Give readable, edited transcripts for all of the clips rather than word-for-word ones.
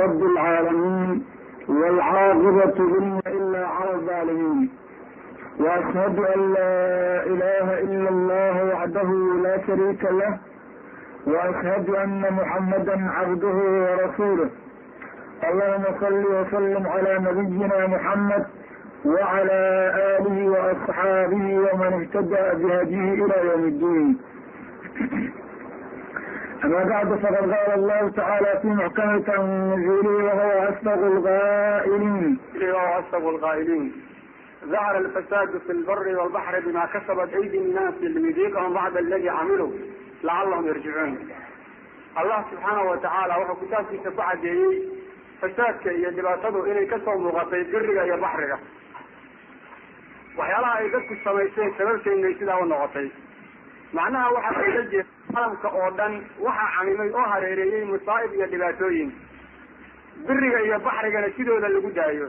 رب العالمين والعاقبة إلا على الظالمين، وأشهد أن لا إله إلا الله وحده لا شريك له، وأشهد أن محمدا عبده ورسوله. اللهم صل وسلم على نبينا محمد وعلى آله وأصحابه ومن اهتدى بهديه إلى يوم الدين. أما بعد، فقد قال الله تعالى في محكم تنزيله وهو أصدق القائلين: ظهر الفساد في البر والبحر بما كسبت أيدي الناس ليذيقهم بعض الذي عملوا لعلهم يرجعون. الله سبحانه وتعالى wuxuu kitaabkiisa ku cadeeyay fasaadka iyo dhibaatadu inay ka soo muuqatay biriga iyo baxriga. waxyaalaha ay dadku samaysteen sababteena sidaa u noqotay. macnaha waxa ay leeyahay caalamka oo dhan waxa camimay oo hareereeyay musaa'ib iyo dhibaatooyin. biriga iyo baxrigana sidooda lagu daayo.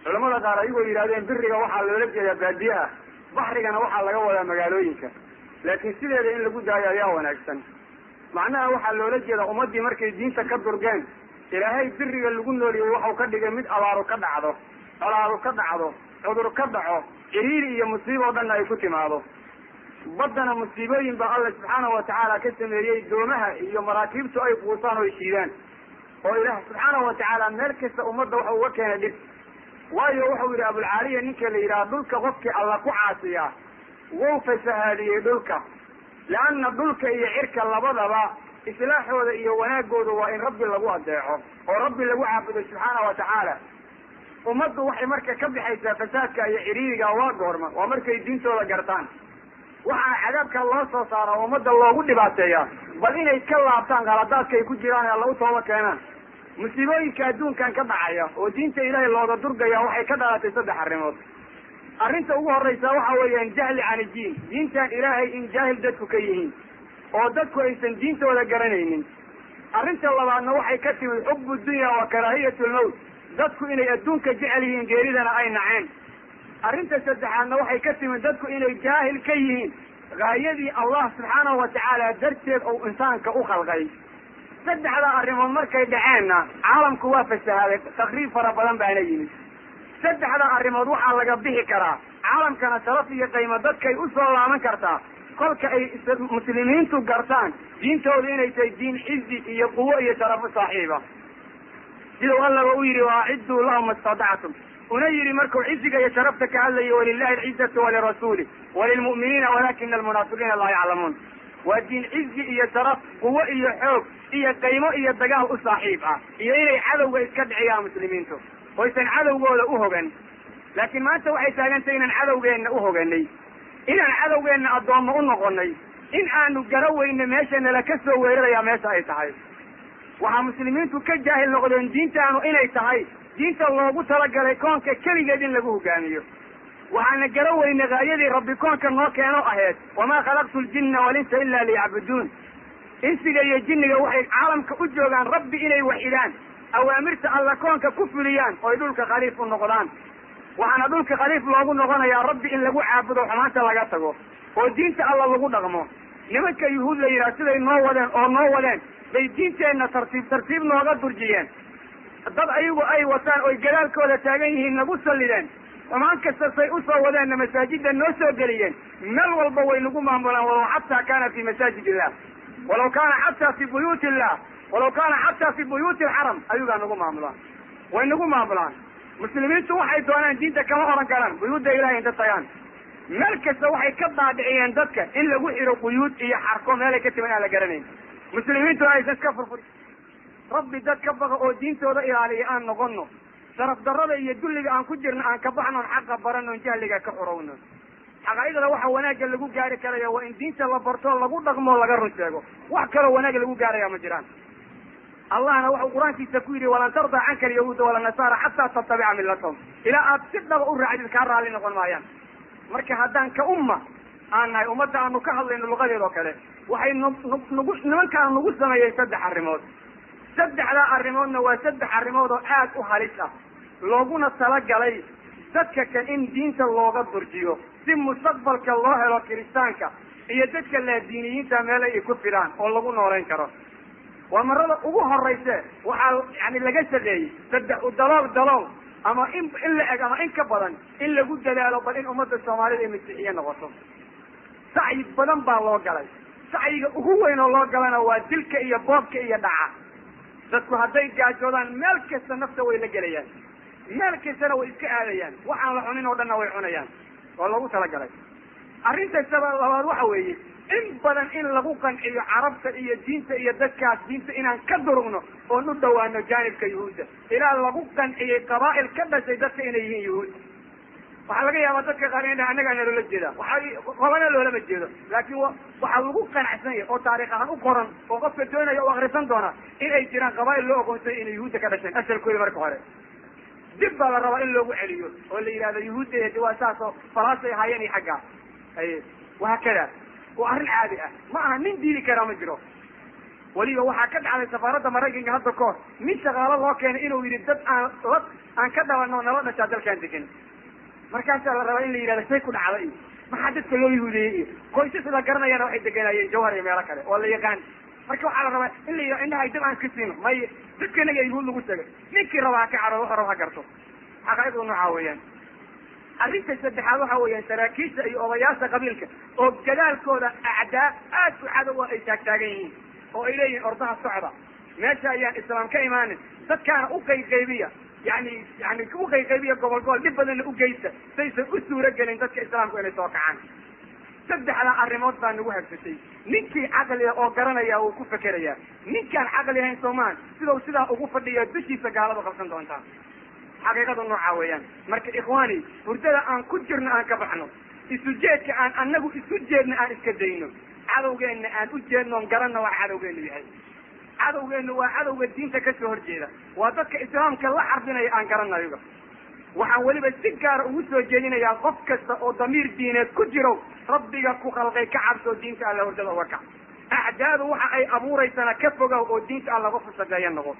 culimada qaar ay yiraahdeen biriga waxa loola jeedaa baadiyaha, baxrigana waxa laga wadaa magaalooyinka. laakiin sideeda in lagu daayo ayaa wanaagsan. macnaha waxa loola jeedaa ummadii markay diinta ka durgeen, ilaahay biriga lagu nooliyay waxa uu ka dhigay mid abaaro ka dhacdo, colaado ka dhacdo, cudur ka dhaco, ciriiri iyo musiibo dhan ay ku timaado. badana musiibooyin ba Allah subhanahu wa ta'ala ka sameeyay doomaha iyo maraakiibtu ay quusaan oo shiidaan. oo ilaah subhanahu wa ta'ala meel kasta ummadda waxa uu keenay dhib. waayo wuxuu yiri Abu Aliya ninka la yiraahdo dhulka qofkii Allah ku caasiya wuu fasahaadiyay dhulka. laana dhulka iyo cirka labadaba islaaxooda iyo wanaagooda waa in Rabbi lagu adeeco oo Rabbi lagu caabudo subhanahu wa ta'ala. ummaddu waxay marka ka bixaysaa fasaadka iyo ciriiriga waa goorma waa markay diintooda gartaan. waxaa cadaabka loo soo saaro ummadda loogu dhibaateeya bal inay ka laabtaan qaladaadka ay ku jiraan ee lagu tooba keenaan. musiibooyinka adduunkan ka dhacaya oo diinta Ilaahay looga durgaya waxay ka dhalatay saddex arrimood. arrinta ugu horeysa waxa weeyaan jahli aan diintan Ilaahay in jaahil dadku ka yihiin oo dadku aysan diintooda garanaynin. arrinta labaadna waxay ka timid xubbu dunya wa karaahiyatul mawt, dadku inay adduunka jecel yihiin geeridana ay naceen. arrinta saddexaadna waxay ka timid dadku inay jaahil ka yihiin gaayadii Allah subhanahu wa ta'ala darteed oo insaanka u khalqay. saddexda arrimood markay dhaceenna caalamku waa fasahaaday, taqriib fara badan baana yimid. saddexda arrimood waxaa laga bixi karaa caalamkana sharaf iyo qiimo dadkay u soo laaban kartaa kolka ay muslimiintu gartaan diintooda inay tahay diin cizi iyo quwo iyo sharaf saaxiiba. sidoo Allah uu yiri waaciddu lahum istada'tum, una yiri markuu ciziga iyo sharafta ka hadlayo walillahi al-izzatu wa lirasuuli wa lilmu'minina walakina al-munafiqina la ya'lamun. waa diin cizi iyo sharaf, quwo iyo xoog iyo qiimo iyo dagaal u saaxiib ah, iyo inay cadowga iska dhiciyaan muslimiintu oysan cadowgooda u hogan. laakiin maanta waxay taagantahay inaan cadowgeenna u hoganay, inaan cadowgeenna addoommo u noqonay, in aanu garaweyna meesha nala ka soo weeraraya meesha ay tahay. waxaa muslimiintu ka jaahil noqdeen diintaanu inay tahay diinta loogu talagalay koonka keligeed in lagu hogaamiyo. waxaana garaweyna gaayadii Rabbi koonka noo keeno ahayd wamaa khalaqtu ljinna walinsa ila liyacbuduun. insiga iyo jinniga waxay caalamka u joogaan Rabbi inay waxidaan, awaamirta alla koonka ku fuliyaan oo ay dhulka khaliif u noqdaan. waxaana dhulka khaliif loogu noqonayaa Rabbi in lagu caabudo xumaanta laga tago oo diinta alla lagu dhaqmo. nimanka yuhuud la yiraahdo siday noo wadeen bay diinteenna tartiib nooga durjiyeen. dad ayagu ay wataan oo gadaalkooda taagan yihiin nagu sallideen. xumaan kasta say u soo wadeenna masaajidda noo soo geliyeen. meel walba way nagu maamulaan walow xataa kaana fi masaajid illah walow kaana xataa fi buyuut illah walow kaana xataa fi buyuut alxaram ayugaa nagu maamulaan, way nagu maamulaan. muslimiintu waxay doonaan diinta kama oran karaan buyuudda Ilaahay inta tagaan. meel kasta waxay ka dhaadhiciyeen dadka in lagu xiro buyuud iyo xarko meelay ka timan aan la garanayn. muslimiintu aysan ka furfur Rabbi dad ka baqa oo diintooda ilaaliya aan noqono. sharaf darrada iyo dulliga aan ku jirno aan ka baxno, xaqa barano, jahliga ka xorowno. xaqaayada waxa wanaagga lagu gaari karayo waa in diinta la barto, lagu dhaqmo, laga run sheego. wax kale wanaag lagu gaaraya ma jiraan. allahna wuxuu quraankiisa ku yiri walan tarda anka al-yahuud wala nasara hatta tattabi'a millatahum, ila aad sidaba u raacid ka raali noqon maayaan. marka haddaan ka aanay ummadda aanu ka hadlayno luqadeeda kale waxay nimankaan nagu sameeyay saddex arrimood. saddexda arrimoodna waa saddex arrimood oo aad u halis ah, looguna talagalay dadka kan in diinta looga durjiyo si mustaqbalka loo helo kiristaanka iyo dadka la diiniyiinta meel ay ku filaan oo lagu nooleyn karo. ومرة أبوها الرئيسة وحال يعني لقيت تبدأ الدلال أما إن كبرا إلا قد دلالة بل إن أمد الصومالية المسيحية نغصهم سعي بدن با الله قلي سعي هو إن الله قلنا وادلك إيا بابك إيا دعا dadku hadday gaajoodaan meel kasta nafta way la gelayaan meel kastana way iska aadayaan waxaan la cunin oo dhanna way cunayaan oo lagu talagalay arrinta labaad waxa weeye in badan in lagu qanciyo carabta iyo diinta iyo dadkaas diinta inaan ka durugno oo nu dhawaano jaanibka yuhuudda ilaa lagu qanciyay qabaa'il ka dhashay dadka inay yihiin yuhuud waxaa laga yaabaa dadka qaar inay annaga naloola jeeda qolana loolama jeedo laakiin waxaa lagu qanacsan yahay oo taariikh ahaan u qoran oo qofka doonaya u akrisan doona inay jiraan qabaa'il loo ogoonsay inay yuhuudda ka dhasheen asalkooda marka hore dib baa la rabaa in loogu celiyo oo la yidhahdo yuhuudda waa saas oo falaasay ahaayeen iyo xagga wahakada waa arrin caadi ah ma aha nin diidi karaa ma jiro weliba waxaa ka dhacday safaaradda maraykanka hadda kahor nin shaqaalo loo keenay inuu yidhi dad aan ka dhalanno nala dhashaa dalkaan degan markaasaa la rabaa in la yidhahdo say ku dhacda iyo maxaa dadka loo yuhuudeeyey iyo qoysas la garanayana waxay deganayeen jawhar iyo meelo kale oo la yaqaan marka waxaa la rabaa in la yidhahdo indhahay dib aan iska siino may dadka inaga yuhuud lagu tagay ninkii rabaa ka caro wuxuu raba ha garto xaqaa'iqdu noocaa weeyaan arrinta saddexaad waxa weeyaan saraakiisha iyo odayaasha qabiilka oo gadaalkooda acdaa aad u cadowa ay taagtaagan yihiin oo ay leeyihiin ordaha socda meesha ayaan islaam ka imaanin dadkaana u qaybiya yani u qaybiya gobol dhib badanna u geysta saysan u suuro gelin dadka islaamku inay soo kacaan saddexdaa arrimood baa nagu habsatay ninkii caqliga oo garanaya wuu ku fekerayaa ninkaan caqli ahayn soomaan sidau sidaa ugu fadhiya dushiisa gaaladu qabsan doontaa xaqiiqada noocaa weeyaan marka ikhwaani hurdada aan ku jirno aan ka baxno isu jeedka aan anagu isu jeedno aan iska dayno cadowgeenna aan u jeednoon garanna waa cadowgeenu yahay cadowgeenu waa cadowga diinta kasoo horjeeda waa dadka islaamka la xarbinaya aan garanayoga waxaan weliba si gaara ugu soo jeedinayaa qof kasta oo damiir diineed ku jiro rabbiga ku khalqay ka cabsoo diinta alla hordada uga kac acdaadu waxa ay abuuraysana ka fogow oo diinta alla qofu sadeeya noqo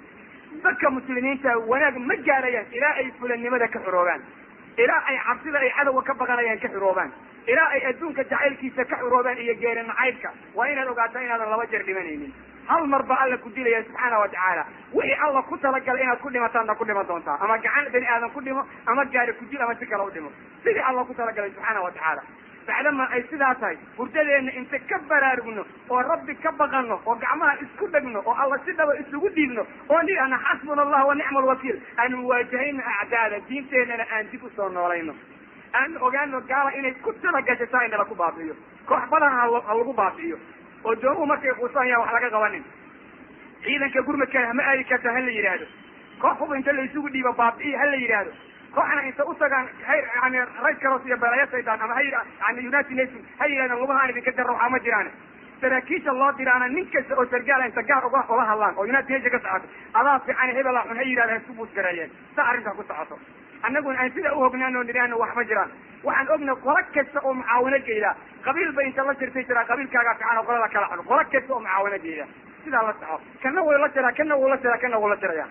dadka muslimiinta wanaag ma gaarayaan ilaa ay fulannimada ka xuroobaan ilaa ay cabsida ay cadowga ka baqanayaan ka xuroobaan ilaa ay adduunka jacaylkiisa ka xuroobaan iyo geeri nacaybka waa inaad ogaataa inaadan laba jeer dhimanaynin hal mar ba alla ku dilaya subxaana watacaala wixii alla ku talagalay inaad ku dhimataanna ku dhiman doontaa ama gacan bani aadan ku dhimo ama gaari ku dil ama si kale u dhimo sidii alla ku talagalay subxaana watacaala bacdama ay sidaa tahay hurdadeena inta ka baraarugno oo rabbi ka baqano oo gacmaha isku dhegno oo alla si dhaba isugu dhiibno oo nidhahna xasbuna allah wa nicma alwakiil aan muwaajahayno acdaada diinteenana aan dib usoo noolayno aan ogaano gaala inay ku talagashay saa inala ku baabi'iyo koox badan ha lagu baabi'iyo oo doomuhu markay quusaan yaa wax laga qabanin ciidanka gurmadka ma aadi karta ha la yidhaahdo koox huba inta la isugu dhiibo baabi'iyo ha la yidhaahdo kooxna inta utagaan yani red cross iyo balaya saydan ama yani united nations ha yidhahdaan lugahaan idinka jara waxaa ma jiraan saraakiisha loo diraana nin kasta oo sargaala inta gaar uga hadlaan oo united nation ka socoto adaa fiican hebela xun ha yidhahda isku buusgareeyeen saa arrintaa ku socoto annaguna aan sida uhognaano nidhaano wax ma jiraan waxaan ogna qolo kasta oo mucaawino geyda qabiil bay inta la jirtay jiraa qabiilkaagaa fiican oo qolada kala xun qolo kasta oo mucaawino geyda sidaa la soco kana way la jiraa kana wuu la jiraa kana wuu la jiraya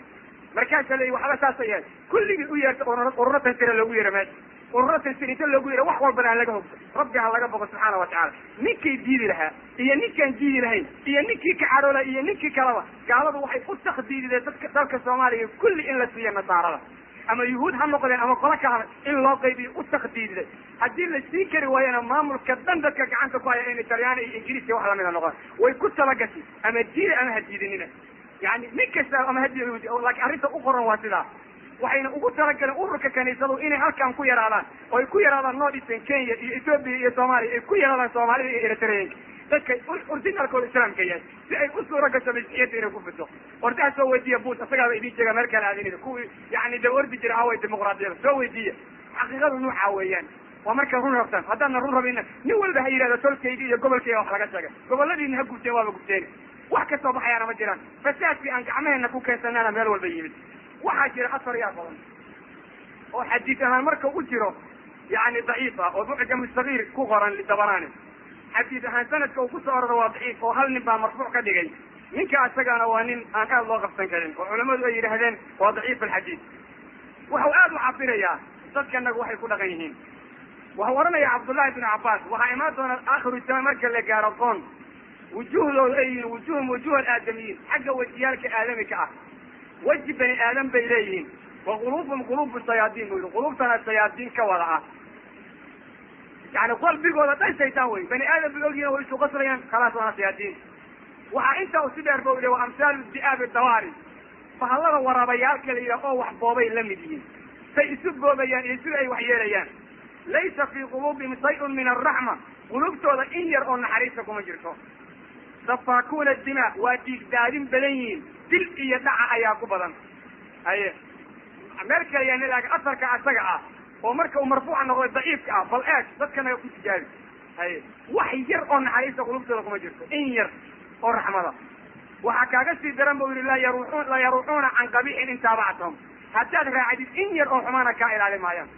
markaasa leeyi waxba saasa yahay kulligii u yeerta ururo tansira loogu yeero meesha ururo tansir inta loogu yeero wax walbana aan laga hogto rabbi ha laga boqo subxaana watacaala ninkay diidi lahaa iyo ninkaan diidi lahayn iyo ninkii ka cadhoola iyo ninkii kalaba gaaladu waxay u takdiidideen dalka soomaaliya kulli in la siiya nasaarada ama yuhuud ha noqdeen ama qolo kalana in loo qaybiyo u takdiididay haddii la siin kari waayana maamulka dhan dadka gacanta ku haya in italyaana iyo ingiriiska wax lamida noqdaan way ku talagashay ama diida ama ha diidinina yani nin kasta ama hadi laakiin arrinta u qoran waa sidaa waxayna ugu talagaleen ururka kaniisadu inay halkan ku yaraadaan oo ay ku yaraadaan northeastern kenya iyo ethoopia iyo soomaaliya ay ku yaraadaan soomaalida iyo eritreanka dadka originalkooda islaamka yahay si ay u suura gasho masixiyadda inay ku fiddo ordaha soo weydiiya bush asagaaba idin jeega meel kale aadinida kuwii yani daba ordi jira away dimuqraadiyada soo weydiiya xaqiiqadu nuuca weeyaan waa markaa run rabtaan haddaadna run rabina nin walba ha yidhahdo tolkayga iyo gobolkayga wax laga sheegay goboladiina ha gubteen waaba gubteen wax kasoo baxayaana ma jiraan fasaadkii aan gacmaheena ku keensanaana meel walba yimid waxaa jira afar yaa badan oo xadiis ahaan marka u jiro yani daciif ah oo mucjam sagiir ku qoran lidabaraani xadiis ahaan sanadka uu kusoo ororo waa daciif oo hal nin baa marfuuc ka dhigay ninka isagana waa nin aan aad loo qabsan karin oo culamadu ay yidhaahdeen waa daciif alxadiis wuxuu aad u cabirayaa dadkanagu waxay ku dhaqan yihiin waxau oranaya cabdullahi bn cabbaas waxaa imaan doona aakhiru zaman marka la gaaro qoon وجوه أي وجوه الآدميين حق وجيالك آدمي كأه وجه بني آدم بإليهم وقلوبهم قلوب الصيادين قلوبنا الصيادين كوضعها يعني قلبي قولة ليس يتاوي بني آدم بيقولين ويسو قصريا خلاص وانا صيادين وانت وسيدر بولي وامثال الذئاب الدواري فهالله ورابيالك اللي يقوى وحبوبي لمدين فيسبوا بيان يسوع اي وحياليان ليس في قلوبهم شيء من الرحمة قلوبتهم ان يرون حريصكم اجرتهم صفاكون الدماء واتيك دارين بلين تلك يدعى اياكو بدن ايه امريكا يعني لك اثرك اسقع ومركا ومرفوع انه ضعيف فالاش dadkana ku tijaabi hay wax yar oo naxariista qulubtooda kuma jirto in yar oo raxmada waxa kaaga sii daran buu ilaahay yaruuna an qabiin inta bacdhum hatta raacid in yar oo xumaana ka ilaalimayaan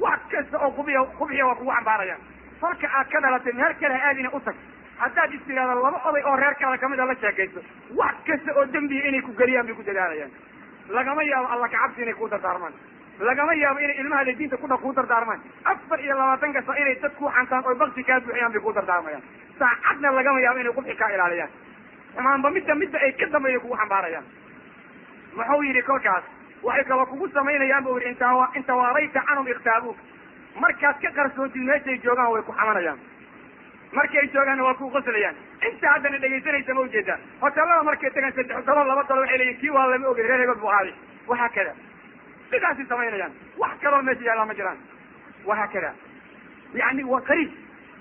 wax kasta oo qubiyo waa ku cambaarayaan falka aad ka dhalatay meel kale aadina u tag hatta istiraada laba oday oo reer kale kamid la sheekaysto wax kasta oo dambi inay ku galiyaan bay ku dadaalayaan lagama yaabo Allah ka cabsi inay ku dardaarmaan lagama yaabo inay ilmaha diinta ku dardaarmaan 24 ka inay dad ku xantaan oo baqti ka buuxiyaan bay ku dardaarmayaan saacadna lagama yaabo inay qubxi ka ilaaliyaan amaanba midda ay ka dambeeyay ku xambaarayaan wuxuu yiri kolkaas waxay kala kugu sameynayaan buu inta waarayta anum iqtaabu markaas ka qarsoodin meeshay joogaan way ku xamanayaan markay joogaan waa ku qoslayaan inta hadana dhageysanaysa ma ujeeda hotelada markay tagaan 3 talo 2 talo waxay leeyihiin kii waa lama ogeey reer hebel buhaari waxa kale sidaasi sameynayaan wax kaloo meesha yaala ma jiraan waxa kale yani waa qariib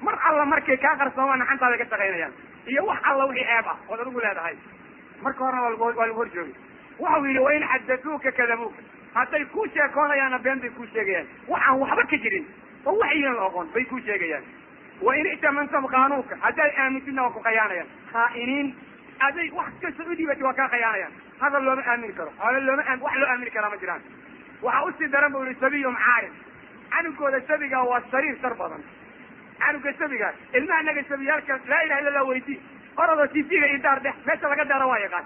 mar alla markay ka qarsoomaan xantaada ka shaqeynayaan iyo wax alla wixii ceeb ah oo lagu leedahay marka horena waa lagu horjoogi waxa yiri waa in xadatuuka kadabuuka hadday ku sheekoonayaan been bay ku sheegayaan waxaan waxba ka jirin oo waxayna la aqoon bay ku sheegayaan wa in itamantum qaanuunka hadday aamintina waa ku qayaanayaan khaa'iniin aday wax kasta u dhibay waa ka qayaanayaan hada loo aamin karo hada loo aamin wax loo aamin karo ma jiraan waxa u sii daran buu sabiyum caarif anugooda sabiga waa sariir sar badan anuga sabiga ilmaha naga sabiyalka la ilaha illa allah weyti qorada tifiga idaar dhex meesha laga daaro waa yaqaan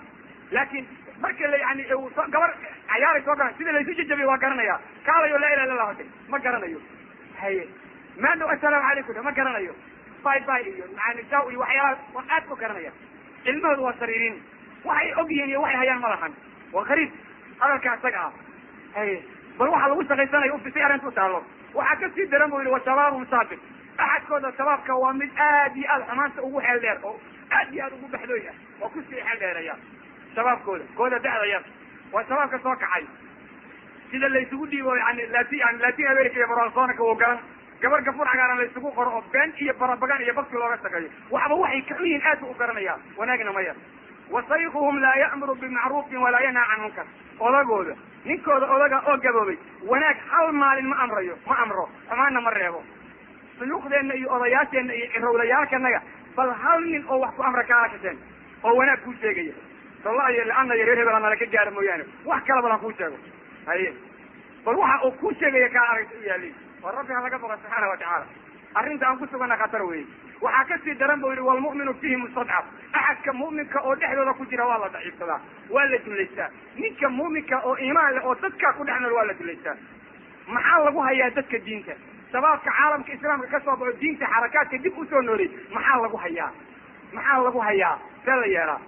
laakiin marka la yani gabar ciyaar soo garan sida la isu jajabi waa garanaya kaalayo la ilaha illa allah ma garanayo haye ما عنده السلام عليكم ما قرنا يو باي باي يو مع نساء وحياة وقات وقرنا يا المهد والسريرين وحي أبيين وحي هيان مرحن وغريب هذا كاسقها هي بروح على وسط غيثنا يوفي سيارة انتو تعالوا وحكت في درمه والشباب ومساكن أحد كود الشباب كوامل آدي الحمان سأوه حلير آدي أدوه بحلوية وكسي حلير يا شباب كود دعوة يا والشباب كسوك عاي سيدا اللي يسودي يعني لاتين أمريكا يبرانصانك وقرن gabar gafur cagaaran la isugu qoro oo been iyo barabagan iyo bakti looga tagayo waxba waxay kiciin aad u garanayaan wanaagna ma yar wasayquhum la ya'muru bil ma'ruf wa la yanha 'an munkar odagooda ninkooda odaga oo gaboobay wanaag hal maalin ma amro amaana ma reebo suyuuqdeena iyo odayaasheena iyo rowlayaalkanaga bal hal nin oo wax ku amra ka arkeen oo wanaag ku sheegaya wallahi laana yareer hebel ana ka gaar mooyaan wax kala balan ku sheego haye bal waxa uu ku sheegaya ka aragtay yaali وربنا لك بقى سبحانه وتعالى أرنت أن كسبنا أنا خطروي وحكسي درم بوري والمؤمن فيه مستضعف أحد كمؤمن كأو دحلو لكو جرا والله ضعيف كذا ولا جلسة من كمؤمن كأو إيمان أو تذكر كل عنا الوالد جلسة محل لقوها يا تذكر دينته سبب كعالم كإسلام كسب دينته حركات كدب وسونوري محل لقوها يا تلا يرى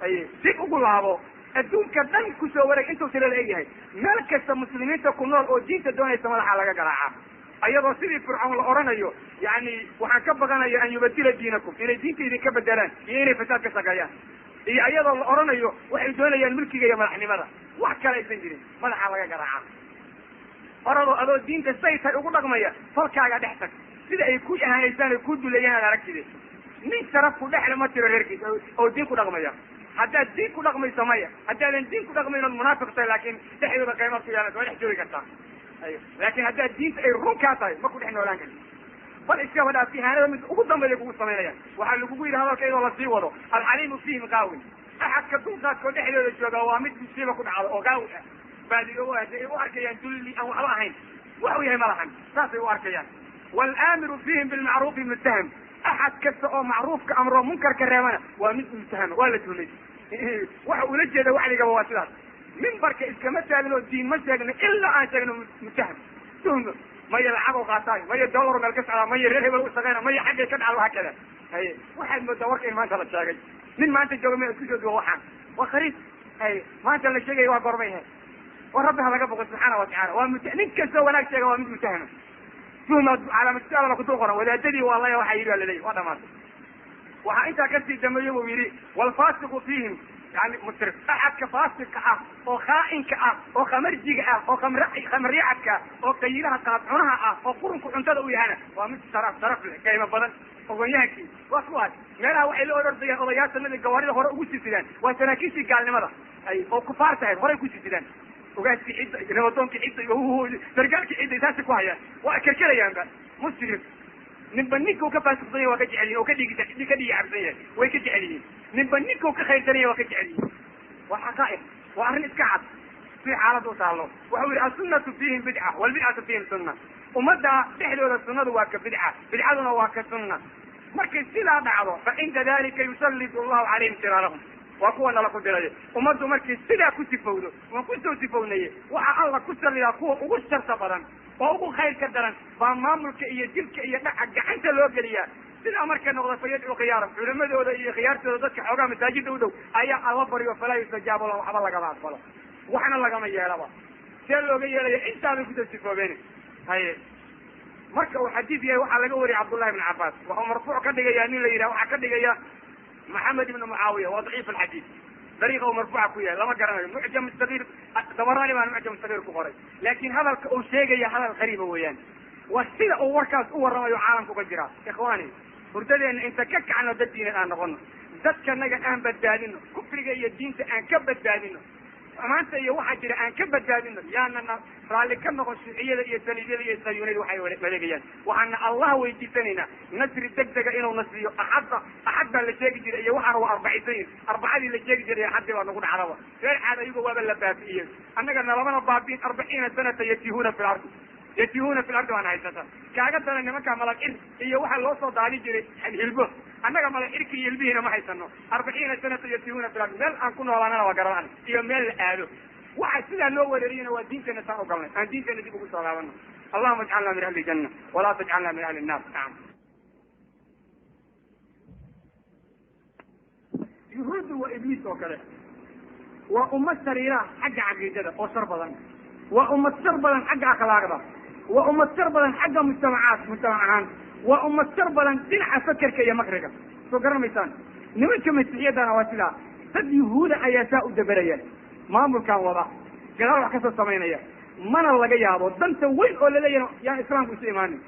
أي سيك أقول هذا الدون كدن كسورك أنتوا سلال أيها ملك المسلمين تكونون أو دينته دون يسمى حلقة جراعة أيضا سيدي فرعون الأورانيو يعني وحكبغنا أن يبدل دينكم إن دينتي إذا كبدلان إن فساد كسجيان إيه أيضا الأورانيو وحي دون الملك جاي ملحني ماذا وحكى لا يسنجري ماذا حلقة جراعة أرادوا أدو الدين تسيس يقول لكم يا فركا قاعد يحتك سيدا يكون إنسان يكون دليانا ركزي من شرف كل ما ترى غيرك أو دين كل لكم يا حتى الدين كل لكم يسميه حتى الدين كل لكم المنافق لكن تحيو بقيمة سيانا ولا يحجوا كذا أيوة لكن هذا الدين يروح كاتاي ما كل إحنا ولا نقول فالإشكال هذا في هذا من أقدم اللي يقول سمينا وحال يقول هذا كذا ولا سيوره العليم فيه مقاول أحد كتوم ذات كل إحنا اللي شو قوامد بيصير كل على أقاول بعد يواركيان تلي أو عواهن وهو مرحن ساس يواركيان والآمر فيهم بالمعروف المتهم أحد كسر معروف كأمر منكر كرامنا ومثل متهم ولا تولي وهو لجد وعلي جواسات من بركة إسكامتها من الدين ما سجن إلا أن سجن متهم ثم ما يلعبوا قاطعين ما يدوروا من الكسر ما يرهبوا الصغيرة ما يحد يكد على هكذا هي واحد متوقع ما شاء الله شاقي من ما انت جو من كل جو وحان وخريف هي ما انت اللي شاقي وقربيها ورب هذا قبل سبحانه وتعالى ومتعنين كسر ولا شيء ومن متهم ثم على مستوى ما كنت أقرأ ولا تدري والله وحيد ولا لي وهذا ما وحأنت كسر دميه ويري والفاسق فيهم يعني مترف أحد كفاسق أو خائن أو خمرجي أو خمريعك أو قيلها قاطعونها أو قرن كنت ويانا ومن طرف كلمة بدل وياكي وأخوات ماذا هو إلا أورد يا أضياء سنة الجواري هو رؤوس السودان وتناكيسي قال لماذا أي أو كفار تاعي هو رؤوس السودان وقاعد في عدة نوتون في عدة وهو ترجع في عدة ذاتك وهي وأكركلا يا مسلم نبنيك وكفاسق ضي وكجعلي وكدي كدي عبدية وكجعلي نبنيك وكخير ثانية وكجعلي وحقائق وأهل إسكعب في حالة وصالة وحول السنة فيهم بدعة والبدعة فيهم سنة ومدى تحلو السنة واك بدعة واك سنة مركز سلا بعضه فعند ذلك يسلط الله عليهم شرارهم وأقوى الله لكم درجة ومدى مركز سلا كتفونه وكنتوا تفونيه وحا الله كسر لأقوى وغشر سفرا وأقوى خير كدرا فأمامك إيا جلك إيا دعك عنك اللوكلية سلا مركز نغضى فيدعو خيارا علماء دودا إيا خيارته ذاتك حوقا مساجد دودو أيها الله بري وفلا يستجاب الله وحب الله قضاء الصلاة وحنا الله قام يهلبا سيلو قيلي انت من كنت تفوبين هاي مركه وحديث يا waxa laga wari Abdullah ibn Abbas waxa marfuuc ka dhigaya in la yiraahdo waxa ka dhigaya Muhammad ibn Muawiya wa dhaif al-hadith dariiqo marfuuc ku yahay lama garanayo mu'jam as-saghir tabarani ma mu'jam as-saghir ku qoray laakiin hadalka uu sheegaya hadal qariib weeyaan wasida uu warkaas u waramayo caalamku ka jira ikhwaani hurdadeen inta ka kacno daddiina aan noqono dadka naga aan badbaadino kufriga iyo diinta aan ka badbaadino amaanta iyo waxa jira aan ka badbaadino yaana raali ka noqon shuuciyada iyo saliidada iyo sayuunada waxay wareegayaan waxaan Allah weydiisanayna nasri degdega inuu nasriyo ahadda la sheegi jiray iyo waxa waa 40 arbacadii la sheegi jiray hadda waa nagu dhacdaba reer caada iyagu waa la baafiyay annaga nalabana baafin 40 sanata yatihuna fil ard يتيهون في الأرض وأنا عايزتها كأجد أنا ما كان ملاك هي واحد لوصل داري جري الهلبة أنا كملاك كي يلبيه ما حيسنه 40 سنة يتيهون في الأرض مل أنكون ورانا وقران هي مل قالوا واحد سلا لو ورينا ودين سنة سنة قبلنا أن دين سنة تبغى صلاة اللهم اجعلنا من أهل الجنة ولا تجعلنا من أهل النار نعم يهود وإبليس وكذا وأمة سريرة حق عقيدة وصر بدن وأمة سربلا حق أخلاقها وأمة سربلا حق مجتمعان وأمة سربلا دلع فكر كي مخرجة فقرر مثال نمشي مسيحية واسلا سد يهود أياساء الدبرية ما ملكا وضع قالوا حكسة الصمينية من الله جيابه دمت وين ولا لي يا إسلام كل إيماني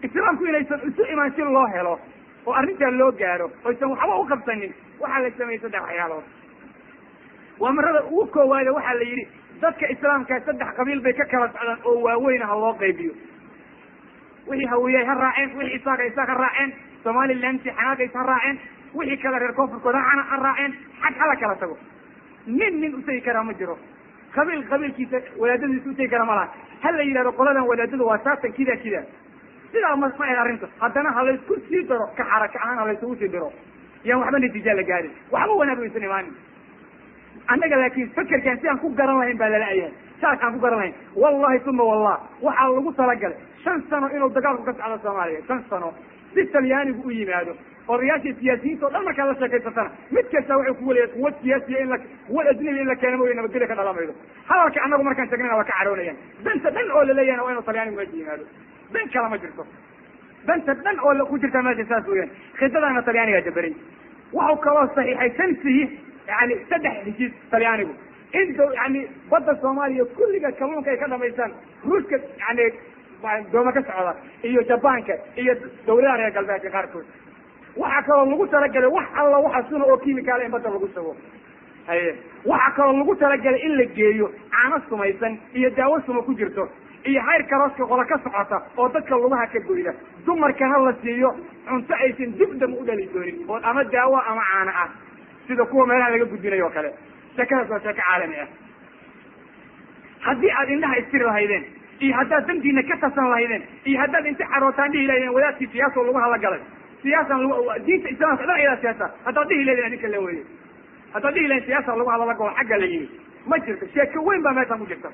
إسلام كل ليس إيمان شيء الله له وأرنت اللو جاره ويسمو حوا وقبتني وحال السماء صدق حياله ومرة وكوا هذا وحال يري dadka islaamka saddex qabiil bay ka kala socdaan oo waaweyn ah loo qaybiyo wixii hawiyay ha raaceen wixii isaga raaceen Somaliland xanaaqay isa raaceen wixii kala reer koonfurkooda ha raaceen xad hala kala tago nin u sii kara ma jiro qabiilkiisa walaadadiisu u sii kara ma laha hal yiraahdo qoladan walaadadu waa saatan kida sida ma ay arrinta haddana hal isku sii daro ka xaraka ahaan hal isku sii daro yaa waxba natiijo la gaarin waxba wanaag u isnimaan أنا لكن فكر كان سيان كو قرن لهم بالله شاك عن كو قرن لهم والله ثم والله وحال لغو تلقل 5 سنة إنه الدقال قص على الصومالية 5 سنة 6 لياني بقويين هذا والرئاسة السياسيين طول ما كان لسا كيف سنة متك سوعي قوة سياسية إنك والأجنبي إنك كان موينا بدلك هذا الأمر حالك عنه ما كان سجننا وكعرونيا بنت دن أولا ليانا وين طلياني مويين هذا بنت كلام مجرسه بنت دن أولا كجرت ما تساسوين خدنا طلياني يا جبرين وهو كواس صحيح سنسيه يعني سدح هجيس طلياني انتو يعني بدا الصومالية كل كلهم كي كذا ميسان روسك يعني دوما كسعودة iyo jabaanka iyo dawladaha reer galbeedka qaarkood waxa kale lagu talagalay wax alla waxa suno oo kiimikaal in bada lagu sawo waxa kale lagu talagalay in la geeyo caano sumaysan iyo daawo sumo ku jirto iyo hayr karooska qola ka socota oo dadka lugaha ka gooyda dumarkana la siiyo cunto aysan dibdam u dhali doonin oo ama daawo ama caano ah sida kuwa meelaha laga gudbinayo kale shakada soo shaka caalami ah haddii aad indhaha istiri lahaydeen iyo haddaad dantiina ka tasan lahaydeen iyo haddaad inta carootaan dhihi lahaydeen wadaadkii siyaasa lagu hala galay siyaasan diinta islaamka dhan ila siyaasa haddaad dhihi lahaydeen adinka la weeye haddaad dhihi lahaydeen siyaasa lagu hala galo xagga la yimi ma jirto sheeko weyn baa meeshaan ku jirta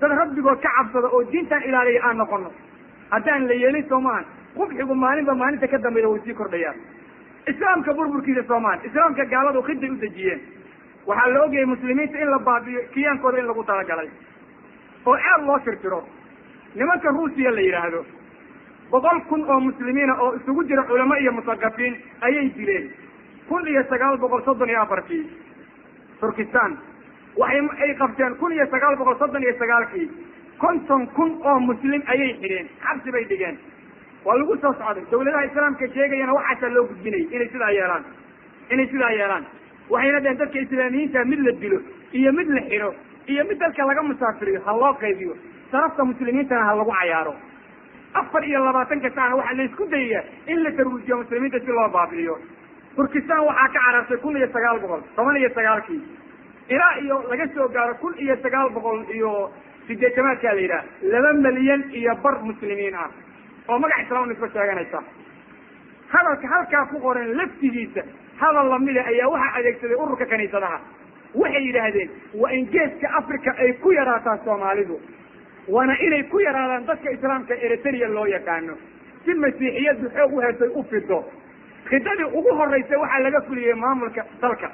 dad rabbigood ka cabsada oo diintan ilaaliya aan noqono haddaan la yeelin soomaan qubxigu maalinba maalinta ka dambeeya way sii kordhayaan. islaamka burburkiisa Soomaal islaamka gaaladu khiday u dejiyeen waxaa la ogyahay muslimiinta in la baabiyo kiyaankooda in lagu talagalay oo aad loo tirtiro. nimanka Ruusiya la yiraahdo 100,000 oo muslimiina oo isugu jira culamo iyo mutaqafiin ayay dileen 1934 Turkistan waxay qabteen 1939 50,000 oo muslim ayay xireen xabsi bay dhigeen. waa lagu soo socday dawladaha islaamka sheegayana waxaasa loo gudbinay inay sidaa yeelaan waxayna dhaheen dadka islaamiyiinta mid la dilo iyo mid la xiro iyo mid dalka laga musaafiriyo ha loo qaybiyo sarafta muslimiintana ha lagu cayaaro. 24 sano waxaa la isku dayayaa in la tarwiijiyo muslimiinta si loo baabi'iyo. Turkistan waxaa ka carartay 1919 ilaa iyo laga soo gaaro 1980 la yidhaha 2 milyan iyo bar muslimiin ah oo magac islaam isku sheeganaysa. hadalka halkaa ku qoran laftigiisa hadal lamida ayaa waxaa adeegsaday ururka kaniisadaha. waxay yidhaahdeen waa in geeska Afrika ay ku yaraataan Soomaalidu waana inay ku yaraadaan dadka islaamka Eritrea loo yaqaano si masiixiyadu xoog u heesay u fido. khidadii ugu horreysay waxaa laga fuliyey maamulka dalka.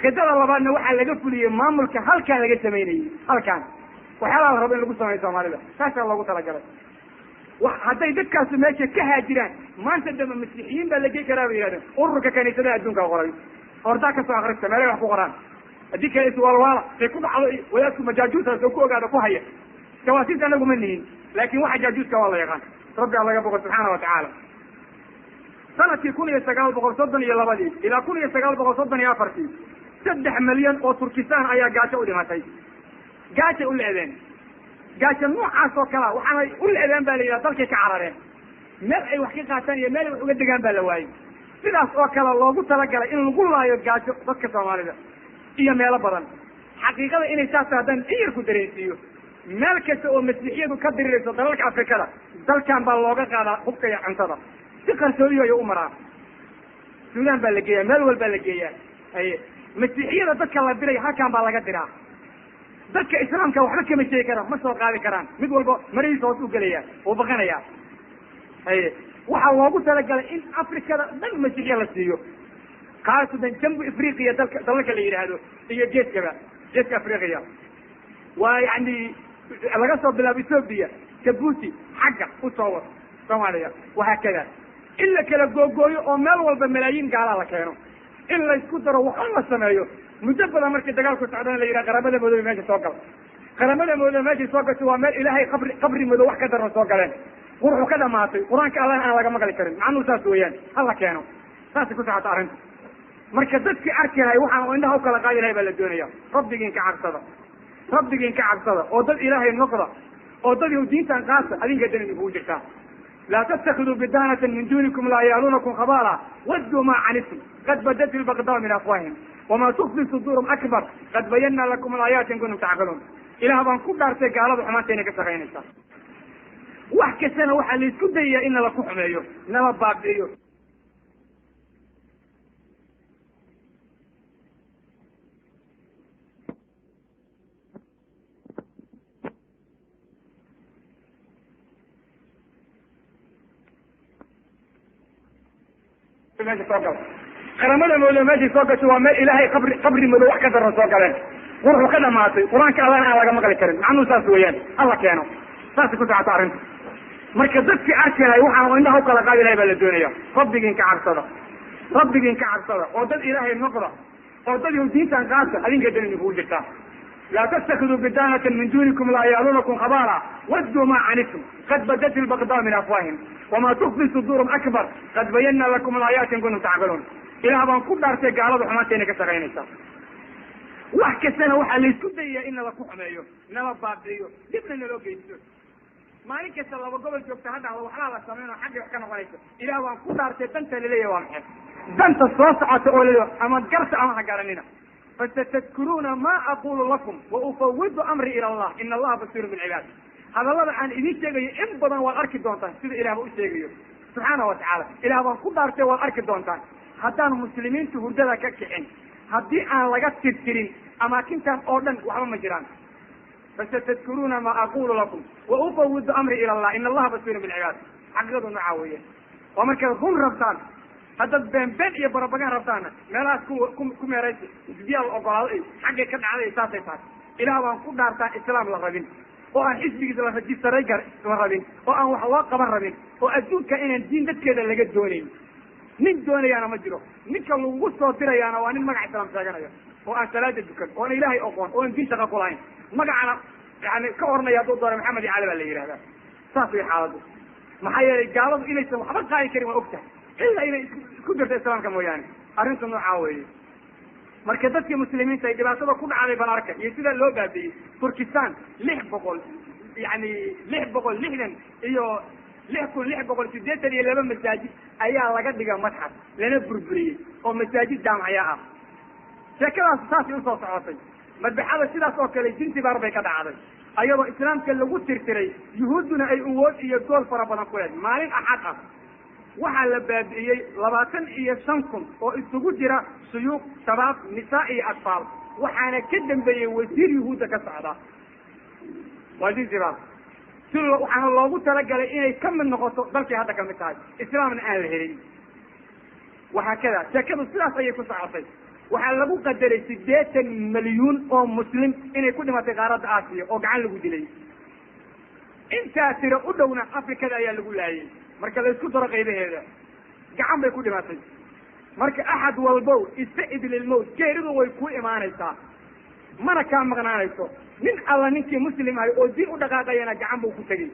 khidada labaadna waxaa laga fuliyey maamulka halkaa laga sameynayay. halkaan waxyaalaha la rabo in lagu sameeyo Soomaalida saasaa loogu talagalay. hadday dadkaasi meesha ka haajiraan maanta dambe masiixiyiin baa la gey karaa bay yidhahdeen. ururka kaniisadaha adduunka qoray ordaa ka soo akrista meelay wax ku qoraan haddii kale iswaalwaala ay ku dhacdo wadaadku majaajuusaas oo ku ogaada ku haya jawaasiis anagu ma nihin laakin waxa jaajuuska waa la yaqaan. rabbi allaga boqo subxaana watacaala. sanadkii 1932 ilaa 1934 3 milyan oo Turkistan ayaa gaajo u dhimatay. gaajo u leedeen gaajo noocaas oo kala waxaanay u leedeen baa la yidhaha dalkay ka carareen meel ay wax ka qaataan iyo meel ay wax uga degaan baa la waayey. sidaas oo kale loogu talagalay in lagu laayo gaajo dadka Soomaalida iyo meelo badan. xaqiiqada inay saas haddaan iyar ku dareensiiyo meel kasta oo masiixiyadu ka dirirayso dalalka Afrikada dalkan baa looga qaadaa hubka iyo cuntada si qarsoodi ay u maraa. Suudaan baa la geeyaa meel walba la geeyaa. masiixiyada dadka la diray halkan baa laga diraa. dadka islaamka waxba kama sheegi karaan ma soo qaadi karaan mid walba marihiisa hoos u gelaya oo baqanaya. waxaa loogu talagalay in Afrikada dhan masiixiya la siiyo khaasatan jambu Afriqiya dalalka la yidhaahdo iyo geeska Afriqiya. waa yani laga soo bilaabo Ethiopia Djibouti xagga u soo wado Soomaaliya waxaa kada in la kala googooyo oo meel walba malaayiin gaala la keeno in la isku daro waxaan la sameeyo. muddo badan markii dagaalku socdaan la yidhaha qaramada madow meesha soo gala. qaramada madow meesha soo gashay waa meel ilaahay qabri madow wax ka daran soo galeen. wuxuu ka dhamaatay qur-aanka allah aan laga maqli karin macnuu saas weeyaan hala keeno saasay ku socota arrinta. marka dadkii arki lahay waxaan indhaha u kala qaadi lahay baa la doonaya. rabbigiin ka cabsada oo dad ilaahay noqda oo dad diintan qaata adinka dan idinku jirtaa. لا تتخذوا بدانة من دونكم لا يالونكم خبالا ودوا ما عنتم قد بدت البغضاء من أفواههم وما تخفي صدورهم أكبر قد بينا لكم الآيات إن كنتم تعقلون. إلى هذا كل دارتي قالوا حماتين كسرين إنسان وحكي سنة وحلي سدية إن لكم حمايو نما بابيو. qaramada madow meesha soo gashay waa meel ilaahay qabri madow wax ka daran soo galeen. wuxuu ka dhamaatay qur-aanka allah aan laga maqli karin macnuu saas weeyaan hala keeno saasay ku socota arrinta. marka dadkii arki lahay waxaan indhaha u kala qaadi lahay baa la doonaya. rabbigiin ka cabsada oo dad ilaahay noqda oo dad diintan qaata adinka dan idinku jirtaa. لا تتخذوا بدانة من دونكم لا يالونكم خبالا ودوا ما عنتم قد بدت البغضاء من أفواههم وما تخفي صدورهم أكبر قد بينا لكم الآيات إن كنتم تعقلون. إلى هذا كل دارتي قالوا حماتين كسرين إنسان وحكي سنة وحلي سدية إن لكم حمايو نما بابيو جبنا لو جيتو ما ينكسر لو قبل جبت هذا هو حلال السمين وحق كان غليته. إلى هذا كل دارتي بنت للي واحد بنت الصوصعة تقول أما تقرت أما حقارنينا فستذكرون ما أقول لكم وأفوض أمري إلى الله إن الله بصير بالعباد. هذا الله عن إذا شيء إن بدن والأرك دونتان سيد إله أبو شيء سبحانه وتعالى إله أبو كل أرك والأرك دونتان حتى المسلمين تهرجلا ككحين هدي أنا لقيت تذكرين أما كنت أردن وحرم مجران. فستذكرون ما أقول لكم وأفوض أمري إلى الله إن الله بصير بالعباد. حقيقة نعوية ومركز هم ربطان هذا بين إيه بربعان ربطانا ملاك كم يريد ديال الأقوال حاجة كذا على إساسه إلى ما كل دارتا إسلام لغبين وأن حسبي إذا لفجت سرير لغبين وأن وحواق بربين وأجود كأن الدين ده كذا اللي جد دونين من دوني أنا مجرو من كلو وصل ترى أنا وأنا ما قاعد أسلم ساجنا وأن ثلاثة دكان وأنا إلهي أقوان وأن دين تقولين ما قاعد يعني كورنا يا دكتور محمد علي اللي هذا صافي حاضر محيا قالوا إلى سما حبط قاعد كريم وقته إلى كدر الإسلام كمويان أرنتم نعاوي مركزات المسلمين سيد باسوا كل على بالاركة يصير اللغة دي تركستان ليه بقول يعني ليه بقول ليه إيوه ليه بقول في ديت اللي لما مساجد أيها لقد دقا متحف لنا بربري أو مساجد جامعية شكل أساسي وصوت عاطي ما بحاول سيدا صوت لي جنتي باربي كذا عادي أيوة الإسلام كله ترتري يهودنا أي أول يقول فربنا كويس مالين أحد وحال باب لباتن شنكم وإستوجد جرا سيوف شباب نساء أطفال وحنا كدم بي وزير يهودا كسعدا وزير جرا سلو وحنا الله ترجع إنه كم من نقطة بلكي هذا كم مثال إسلام من أهل الهري وهكذا شكل الثلاثة يكون صعبين وحنا لو قدر 6 مليون أو مسلم إنه كل ما تغارد آسيا أو قعان لو دلي أنت ترى أدونا أفريقيا يا لو لاي marka la isku daro qaybaheeda gacan bay ku dhimatay marka ahad walbo ista'id lil mawt geeridu way ku imaanaysaa mana ka maqnaanayso nin alla ninkii muslim ah oo diin u dhaqaaqayna gacan buu ku tagay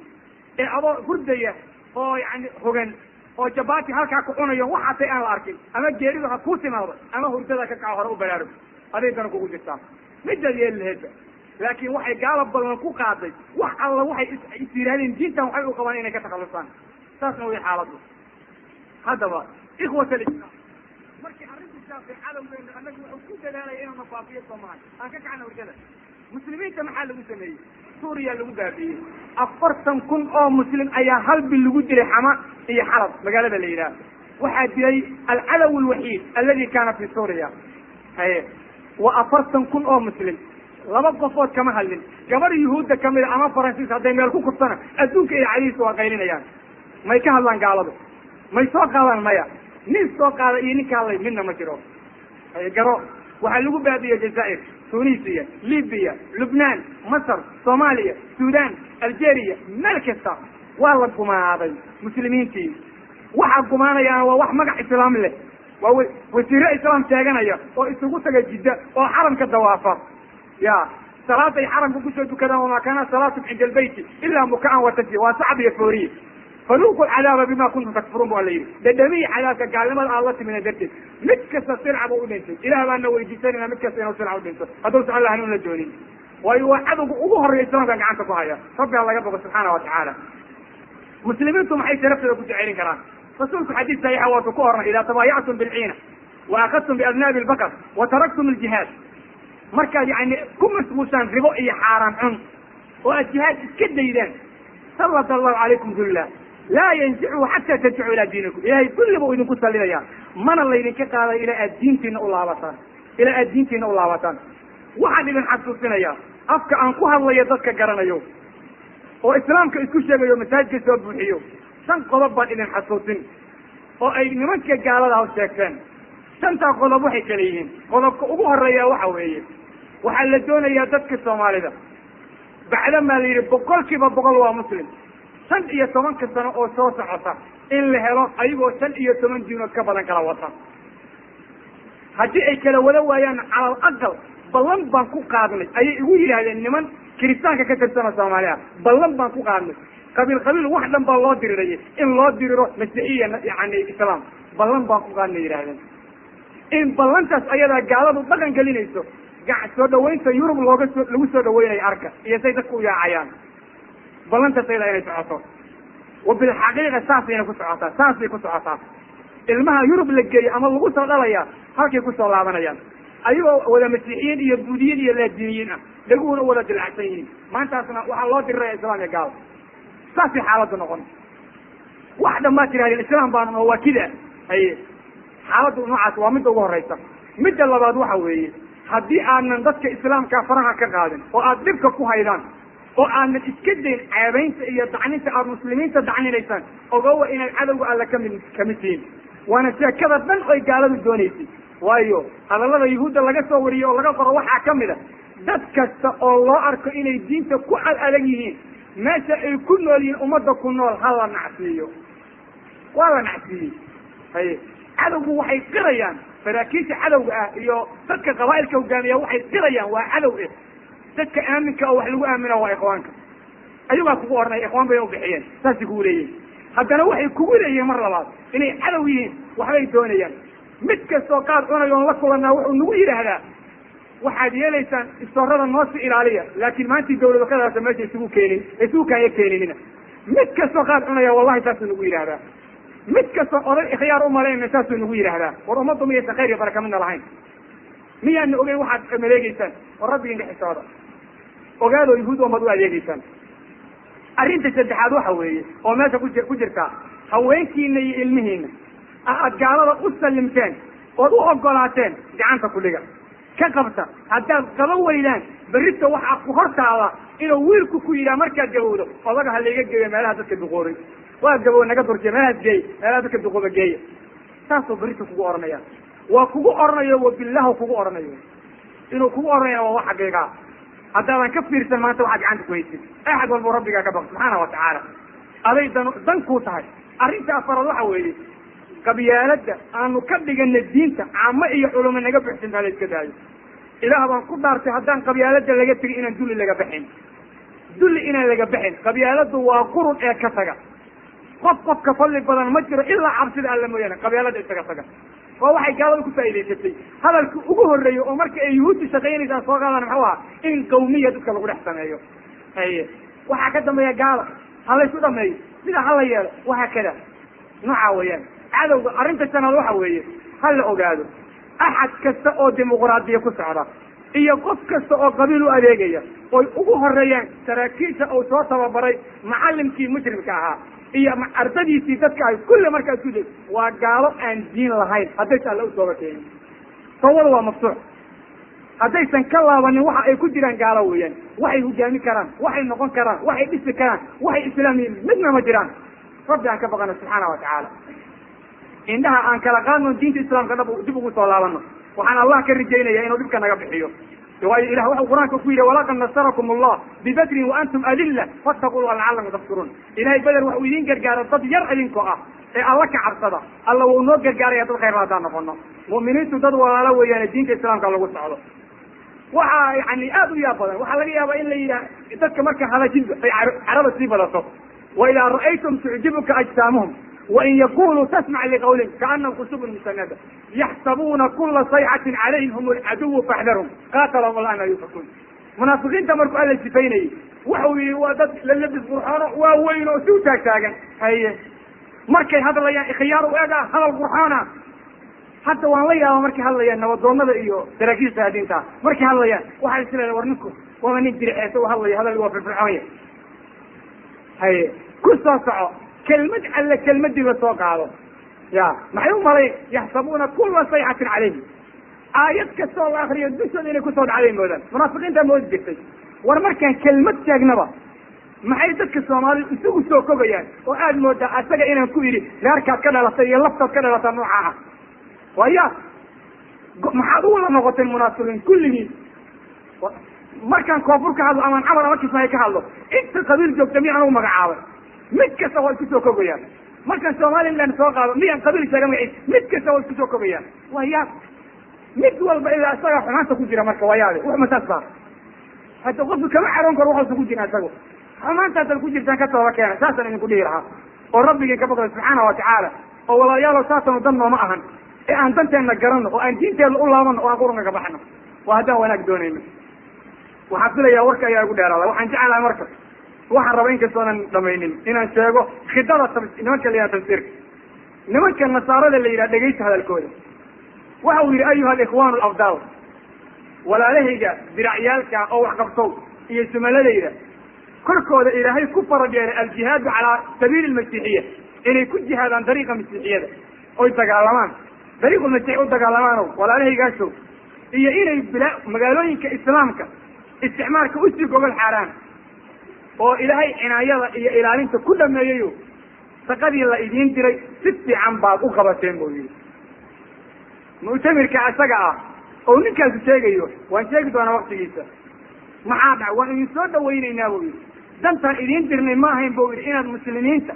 ee adoo hurdaya oo yani hogan oo jabaati halka ku cunayo waxa tay aan la arkin ama geeridu ha ku timaado ama hurdada ka kac hore u baraaro adeegana kugu jirtaa midda yeelheeda laakiin waxay gaalab badan ku qaaday wax alla waxay isiraalin diintan waxay u qabaan inay ka takhalusaan ساسنا ويا حالته هذا هو إخوة الإسلام مركي حرمت الشافعي عالم بين أنك وكل ذلك إنه مفافية صمان أنا كعنا وكذا مسلمين كمحل مسلمين سوريا اللي مقابلين أفرتم كن أو مسلم أي هل بالوجود الحما هي حرب مقالة الليلة واحد العلو الوحيد الذي كان في سوريا هي وأفرتم كن أو مسلم لما قفوت كما هلين قبل يهود كمل أما فرنسيس هذا يملكوا كفتنا أدوك إلى عريس وغيرين يعني ما يكهلان قالوا ما يسوق قالان مايا نسوق قال إني قال منا ما جرو جرو وحلو بهذه الجزائر تونسية ليبيا لبنان مصر صوماليا السودان الجيريا ملكستا والله كما هذا مسلمين تي وحقكم أنا يا وح مقع إسلام له وسير إسلام تاجنا يا وإستوقت جدة وحرم كالدوافة يا صلاة حرم بقصة كذا وما كان صلاة عند البيت إلا مكان وتجي وصعب يفوري فلوقوا العذاب بما كنتم تكفرون عليه لدمي عذاب قال لما الله من ذكر متكسر سلعة بودنته إلى ما أنه يجيسنا متكسر سلعة بودنته هذول سؤال الله هنون الجونين ويوعدوا أظهر الإسلام كان عنك فهايا ربي الله يبقى سبحانه وتعالى مسلمين ثم حيث نفسه كنت عينين كرام فسولك حديث سيئة وتكورنا إذا تبايعتم بالعينة وأخذتم بأذناب البقر وتركتم الجهاد مركز يعني كم اسموسان ربوئي حارم عن والجهاد كده يدان سلط الله عليكم ذلا لا ينزعوا حتى ترجعوا إلى دينكم إلهي كل ما إذن كنت لنا من الله إذن قال إلى الدين تين الله وطن إلى الدين تين الله وطن واحد من حسوسنا يا أفكا أنقوها الله يدك قرنا يوم وإسلام كإسكوش يوم مساجد سبب الحيوم سنقضبا إذن حسوسين وأي نمك قال له الشيكتين سنتقضبوا حكاليين قضبك أبوها الرياء وحويين وحلتون يدك الصومالي ده بعدما اللي بقول كيف بقول هو مسلم سن iyo 10 sano oo soo socota in la helo ayagoo 10 diino ka badan kala wata hadii ay kala wada waayaan calal aqal ballan baan ku qaadnay ay igu yiraahdeen niman kiristaanka ka tirsan Soomaaliya ballan baan ku qaadnay qabiil wax dhan baa loo dirirayay in loo diriro masiixiyan yaani islaam ballan baan ku qaadnay yiraahdeen in ballantaas ayada gaaladu dhaqan gelinayso gac soo dhaweynta Yurub lagu soo dhaweynay arka iyo say dadku yaacayaan balanta sayda inay socoto وبالحقيقة ساسينا كسعطا ساسي كسعطا المها يرب للجي أما الله قصر غليا هاكي كسر لابنيا أيوة ولا مسيحيين يبوديين يلا دينيين يقولون ولا العسيين ما أنت أصلا والله الرئيس الإسلام قال ساسي حالة نقول واحدة ما ترى الإسلام بان هو كذا أي حالة نوعات ومد الله رئيسا مد الله بعد وحوي هدي أن نندك إسلام كفرها كقادم وأدبك كهيدان وأن تسكدين عيبين يدعني المسلمين تدعني ليسان وقوة إن العدو على كمثين وأنا كذا بنقي قالوا الدونيسي وايو هذا الله يهود الله قصة وريه الله قصة روح كاملة دتك الله أرك إن الدين تكون على ما كل لين أمضى كنا هذا نعسيه ولا نعسيه هي عدو وحي قريان فراكيش عدو يو تك قبائل كوجانية وحي قريان وعدو إيه تك آمنك أو حلو آمنه وإخوانك أيوة كبارنا إخوان بينهم بحيان تاسكوليه حتى لو وحي كبيرة مرة بعض إني عدويين وحبي دونيان متك السوقات أنا يوم لكم أنا ونوير هذا واحد ليس استورد الناس إلى عليا لكن ما أنت الدولة كذا سمعت يسوق كيني يسوق كاي كيني هنا متك السوقات أنا يا والله تاس نوير هذا متك السوقات خيار أمرين تاس نوير هذا ورمضوا مية خير بركة من العين مية إنه أجي واحد ملاقي إنسان والرب ينجح السعادة وقالوا يهود ومضوا عليه إنسان أرنت تدحضوا حوي وما كجرتا حوينكي إني المهين أتجعل قصة المكان وضوء قلاتين جعنت كلها كقبتا حتى قبوا إلان بريت وحق فخرت على إنه ويركو كويلا مركز جهوده والله هل يجي مالها تسكت بقوري وجبوا نقدر جمالها جاي مالها تسكت بقوة جاي تاسو بريت كوكو أرنيا وكوكو أرنيا وبالله كوكو أرنيا إنه كوكو أرنيا وواحد جيجا حتى أنا كفير سلمان توحد عندك كويسين أحد والمربي كبر سبحانه وتعالى أبي دنكو تاج أريد أفر الله حوالي قبيلة أنه كبد جن الدين عما يحلو من نجاب حسين هذا الكذا إذا هذا قدر تحدان قبيلة اللي جت إن الدول اللي جابحين دول إن اللي جابحين قبيلة وقرن كسجة قف كفل بدن مجرى إلا عبد الله قبيلة كسجة وواحد قالوا لكم سائلين كتير هذا الكوجه الرئي ومرك يهود شقيين إذا صار قالوا نحوها إن قومية تكلم الأحسن أيوه هي وهكذا ما يقال هذا شو ده ما هي إذا هلا وهكذا نعويان عدو أرنت السنة وحويه هلا أقالوا أحد كسأو ديمقراطية كسرة إيه قف كسأو قبيلة أليجية ويوجه الرئي تراكيش أو صوت وبري معلم كي مجرم كها إيه مع أرتدي سيدك كل مركز كذا وقالوا أن دين لهاي هذا الله سبحانه طول ومفتوح هذا سنكلا وأن واحد يكون جيران قالوا ويان واحد هجامي كران واحد نقون كران واحد بس كران واحد إسلامي مثل ما جيران رب عنك بقنا سبحانه وتعالى إنها أن كلا قانون دين الإسلام كنا جبوا صلاة لنا وحن الله كرجينا يا إنه بك نجاب حيو وإلى إله القرآن كفير ولكن نصركم الله ببدر وأنتم أذلة فاتقوا الله لعلكم تذكرون إلهي بدر وحويين جرجار الضد يرعلينكم الله كعبصدا الله ونور جرجار يا خير رادان قلنا مؤمنين تدور ولا لو يعني دين الإسلام قالوا وسعوا وح يعني أبو يا بدر وحلا يا أبو إلا تذكر مركز هذا جزء عرب سيف ولا صف وإذا رأيتم تعجبك أجسامهم وإن يكونوا تسمع لقولهم كأنهم خشب مسندة يحسبون كل صيحة عليهم هم العدو فاحذرهم قاتلهم الله أن يفكون منافقين تمركوا على الجفيني وحوي ودد للبس برحانه ووين وسو تاكتاكا هي مركي هذا اللي يعني خيار وإيجا هذا البرحانه حتى والله يا مركي هذا يعني نودونا إيوه تراكيز هادين تا مركي هذا يعني واحد يصير ورنكم ومن يجري حيث هذا اللي هو في الفرعونية هي كل صاصعه كلمة على كلمة دي بسوق هذا يا معلوم مري يحسبون كل صيحة عليهم آيات كسر الآخر يدسون إنه كسر عليهم هذا منافقين ده موجود بس ورمركان كلمة تجنبه ما يدك الصومالي يسوق سوق بيان وقال مودا أتجا إنه كويري نركب كذا لطي لفظ كذا لطنوعها ويا محاولة نقطة المنافقين كلهم مركان كوفرك هذا أمان عمر ما كيف ما يكهله أنت قبيل جو جميعا ومقعاوه متك سوى الكسوك بيان مركز سومالي لأن سوقها ميان قبيل سجمعين متك سوى الكسوك بيان ويا مت والله إذا أصير حنا تكون جرا مركز وياه وما تصار حتى قصد كم حرام كروح تكون جرا سجوا حنا أنت تكون جرا كتوه كان أساسا إن كل يرها والرب يكبر سبحانه وتعالى والله يا لو ساتنا ضمن معهن أنت نجرنا وأن دين الله من وأقولنا كبحنا وهذا هو نقدوني وحصل يا ورك يا أبو دارا وحن جعل مركز waxaan rabaa in kastoona dhamaynin inaan sheego khidada nimanka la yiraahdo tafsiirka nimanka nasaarada la yiraahdo dhageysta hadalkooda waxa uu yiri ayuha al-ikhwan al-afdal walaalahayga diracyaalka oo wax qabto iyo sumaladayda korkooda ilaahay ku faradeeyay al-jihad ala sabiil al-masiihiyya inay ku jihaadaan dariiqa masiihiyada oo dagaalamaan dariiqa masiih oo dagaalamaan walaalahaygaasho iyo inay magaalooyinka islaamka isticmaalka u sii gobol xaraan oo ilaahay cinaayada iyo ilaalinta ku dhameeyayo shaqadii la idiin diray si fiican baad u qabateen buu yidhi mu'tamirka isaga ah oo ninkaasi sheegayo waan sheegi doonaa waqtigiisa maxaa dhac waan idin soo dhawaynaynaa buu yidhi dantaan idiin dirnay ma ahayn buu yidhi inaad muslimiinta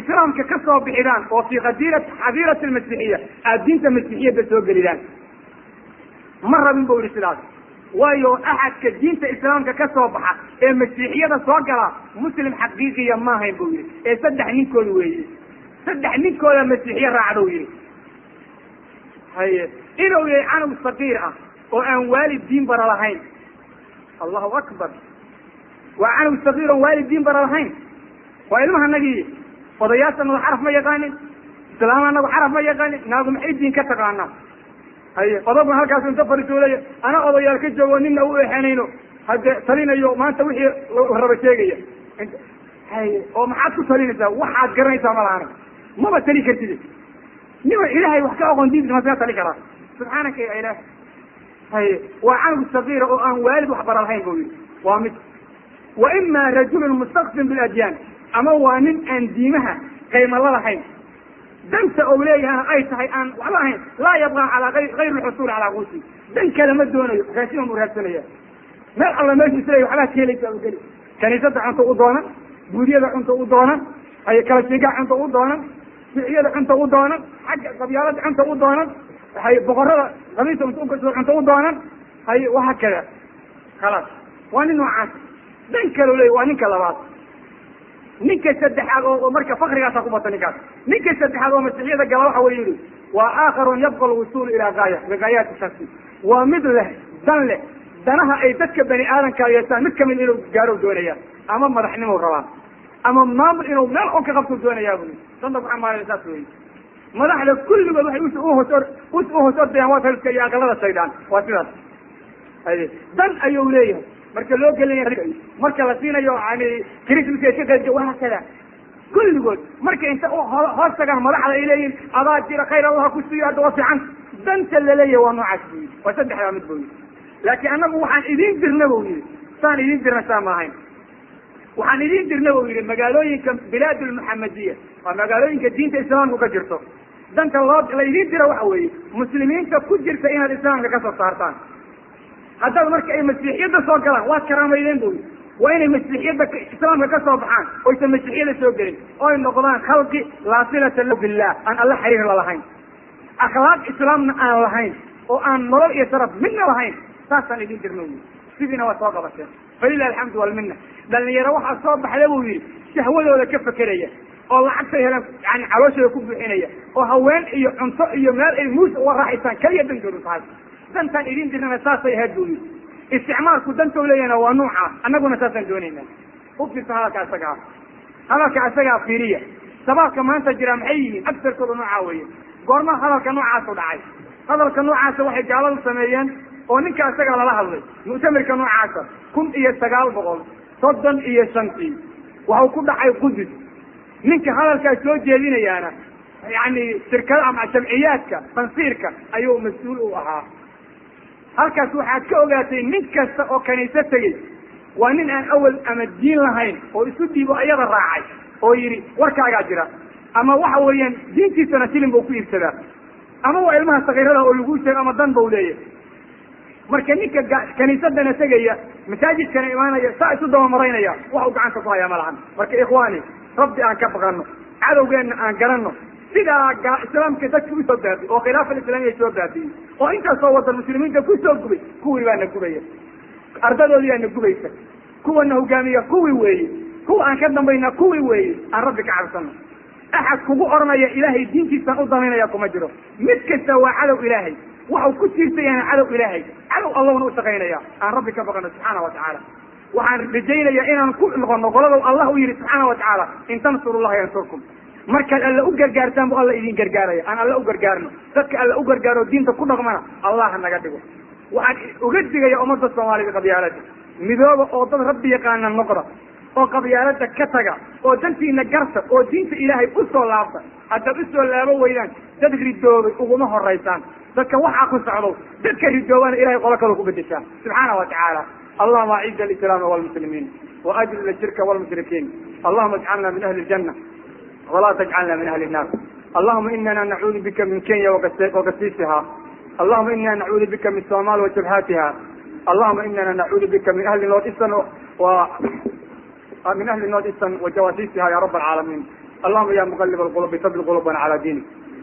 islaamka ka soo bixidaan oo fii xadiirati almasiixiya aada diinta masiixiyadda soo gelidaan ma rabin buu yidhi sidaas waayo axadka diinta islaamka ka soo baxa ee masiixiyada soo gala muslim xaqiiqiya ma ahayn buu yidhi ee 3 ninkooda weeye 3 ninkooda masiixiye raacdou yidhi haye inuu yahay canug saqiir ah oo aan waalid diin bara lahayn allahu akbar waa canug saqiir oon waalid diin bara lahayn waa ilmaha nagii odayaasha nagu xaraf ma yaqaanin islaama nagu xaraf ma yaqaanin naagu maxay diin ka taqaanaa haye odaguna halkaas inta fariisuulaya ana odayaal ka joogo nina u eexanayno hadde talinayo maanta wixii raba sheegaya haye oo maxaad ku talinaysaa waxaad garanaysaa malaana maba tali kartid nima ilaahay wax ka aqoon diinta masaa tali karaa subxaanaka ya ilaah haye waa canug sagiira oo aan waalid wax bara lahayn buu yidhi waa mid wa ima rajulun mustaqsim biladyaan ama waa nin aan diimaha qaymala lahayn danta ou leeyahana ay tahay aan waxba ahayn laa yabqa calaa gayr lxusuul calaa quusi dan kale ma doonayo raashin mu raadsanaya meel alla meeshu isleeya waxbaa ka helaysaa u geli kaniisada cunto u doonan guudiyada cunto u doonan haye kala shiigaa cunto u doonan ficiyada cunto u doonan xagga qabyaalada cunto u doonan haye boqorada qamiisa cunto u doonan haye waha kada khalaas waa nin noocaas dan kale leeya waa ninka labaad ninka saddexaad oo marka fakrigaasa ku bata ninkaas ninka saddexaad oo masiixiyada gala waxa wey yihi waa aakharun yabqa alwusuul ilaa gaaya bigaayaati shaksi waa mid leh dan leh danaha ay dadka bani aadamka yeestaan mid kamid inuu gaaro doonaya ama madaxnimo rabaa ama maamul inuu meel on ka qabto doonayaa bui danta kuxamaalaya saas wey madaxda kulligood waxay uhoos ordayaan waa taliska iyo aqalada shaydaan waa sidaas haye dan ayuu leeyahay marka loo gelinayo marka la siinayo yani christmaska ka qeybga waha kada kulligood marka inta hoos tagaan madaxda ay leeyihin adaa jira khayr allah ku siiyo hadda waa fiican danta laleeyahay waa noocaas bu yidhi waa saddexdaa mid bu yidhi laakiin annagu waxaan idiin dirna bu yidhi saan idiin dirna saa ma ahayn waxaan idiin dirna bu yidhi magaalooyinka bilaad lmuxamadiya waa magaalooyinka diinta islaamku ka jirto danta la idiin dira waxa weeye muslimiinta ku jirta inaad islaamka kasoo saartaan haddaad marka ay masiixiyadda soo galaan waad karaameydeen bu yidhi waa inay masiixiyadda islaamka ka soo baxaan oysan masiixiyada soo gelin oy noqdaan khalqi laa silata lahu billah aan alla xiriir la lahayn akhlaaq islaamna aan lahayn oo aan nolol iyo sharaf midna lahayn saasaan idin dirna wy sidiina waa soo qabateen falilah alxamdu walmina dhalinyaro waxaa soo baxda buu yidhi shahwadooda ka fekeraya oo lacagtay heleen yani calooshooda ku buuxinaya oo haween iyo cunto iyo meel ay muus uga raaxaysaan kaliya dankoodu tahay dantaan idin dirnana saasay ahayd buu yidhi isticmaalku dantau leeyahna waa nuucaas annaguna saasaan doonayna ufirsa hadalka isagaa hadalka isagaa fiiriya sabaabka maanta jira maxay yihiin agsarkooda noocaa weeye goormaa hadalka noocaasu dhacay hadalka noocaasa waxay gaaladu sameeyeen oo ninka isaga lala hadlay mu'tamirka noocaasa 1935 waxau ku dhacay qudus ninka hadalkaas soo jeedinayaana yani shirkada ama jamciyaadka tansiirka ayuu mas-uul u ahaa halkaas waxaad ka ogaatay nin kasta oo kaniisa tegey waa nin aan awal ama diin lahayn oo isu dhiibo ayada raacay oo yidhi warkaagaa jira ama waxa weeyaan diintiisana silin bau ku iibsadaa ama waa ilmaha sakiirada oo lagu sheego ama dan bau leeyahay marka ninka kaniisadana tegaya masaajidkana imaanaya saa isu dabamaraynaya wax u gacanta ku hayaa ma lahan marka ikhwaani rabbi aan ka baqano cadowgeenna aan garanno sidaa islaamka dadka usoo baabiy oo khilaafa islaamiya soo baabiyey oo intaasoo wadan muslimiinta kusoo gubay kuwii baa na gubaya ardadoodii baa na gubaysa kuwana hogaamiya kuwii weeye kuwa aan ka dambayna kuwii weeye aan rabbi ka cabsano axad kugu oranaya ilaahay diintiisaan u damaynaya kuma jiro mid kasta waa cadow ilaahay waxau ku tiirsan yahay cadow ilaahay cadow allahuna u shaqaynaya aan rabbi ka baqano subxaana watacaala waxaan rajaynayaa inaan ku noqono qolada allah u yihi subxaana watacaala in tansurullaha yansurkum markaad alla u gargaartaan bu alla idin gargaaraya aan alla u gargaarno dadka alla u gargaaro diinta ku dhaqmana allah naga dhigo waxaan uga digaya ummadda soomaalida qabyaalada midooba oo dad rabbi yaqaana noqda oo qabyaalada ka taga oo dantiina garta oo diinta ilaahay usoo laabta haddaad usoo laabo weydaan dad ridoobay uguma horaysaan dadka waxaa ku socdo dadka ridoobana ilahay qolo kalo ku bedeshaa subxaana watacaala allahuma aciz alislaama walmuslimiin وأجل الشرك والمشركين. اللهم اجعلنا من أهل الجنة ولا تجعلنا من أهل النار. اللهم إننا نعوذ بك من كينيا وقسيسها. اللهم إننا نعوذ بك من الصومال وشبهاتها. اللهم إننا نعوذ بك من أهل النورث من أهل النورث وجواسيسها يا رب العالمين. اللهم يا مقلب القلوب ثبت قلوبنا على دينك.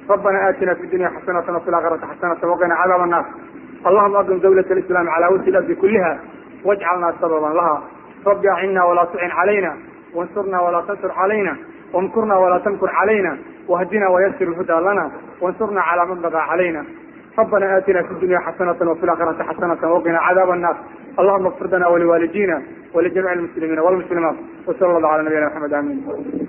ربنا آتنا في الدنيا حسنة وفي الآخرة حسنة وقنا عذاب النار. اللهم أقم دولة الإسلام على وجه الأرض كلها واجعلنا سببا لها. رب أعنا ولا تعن علينا، وانصرنا ولا تنصر علينا، وامكرنا ولا تمكر علينا، واهدنا ويسر الهدى لنا، وانصرنا على من بغى علينا. ربنا آتنا في الدنيا حسنة وفي الآخرة حسنة وقنا عذاب النار. اللهم اغفر لنا ولوالدينا ولجميع المسلمين والمسلمات، وصلى الله على نبينا محمد. آمين.